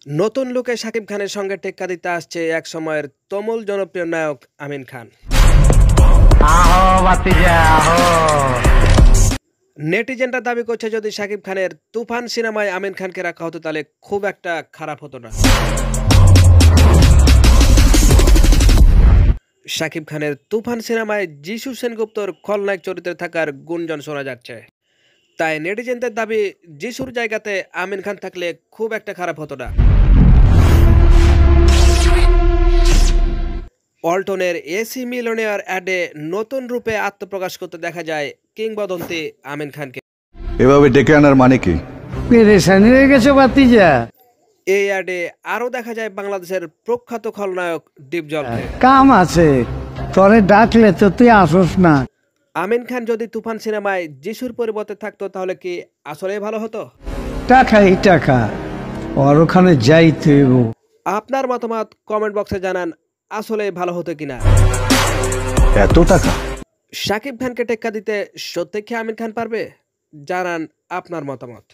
নতুন লুকে শাকিব খানের সঙ্গে টেক্কা দিতে আসছে এক সময়ের তুমুল জনপ্রিয় নায়ক আমিন খান। নেটিজেনরা দাবি করছে যদি শাকিব খানের তুফান সিনেমায় আমিন খানকে রাখা হতো তাহলে খুব একটা খারাপ হতো না। শাকিব খানের তুফান সিনেমায় যিশু সেনগুপ্তর খলনায়ক চরিত্রে থাকার গুঞ্জন শোনা যাচ্ছে, তাই নেটিজেনদের দাবি যিশুর জায়গাতে আমিন খান থাকলে খুব একটা খারাপ হতো না। ওয়ালটনের এসি মিলিয়নিয়ার অ্যাডে নতুন রূপে আত্মপ্রকাশ করতে দেখা যায় কিংবদন্তি আমিন খানকে। এভাবে ডেকে আনার মানে কি? পেরেশানি হয়ে গেছে বাতিজা। এই অ্যাডে আরো দেখা যায় বাংলাদেশের প্রখ্যাত খলনায়ক ডিপজলকে। কাম আছে, তোরে ডাকলে তো তুই আসোস না। আমিন খান যদি তুফান সিনেমায় যিশুর পরিবর্তে থাকতো তাহলে কি আসলেই ভালো হতো? টাকা ওর ওখানে যাইতে হইব। আপনার মতামত কমেন্ট বক্সে জানান, আসলে ভালো হতো কিনা। এত টাকা শাকিব খানকে টেক্কা দিতে সত্যি কি আমিন খান পারবে? জানান আপনার মতামত।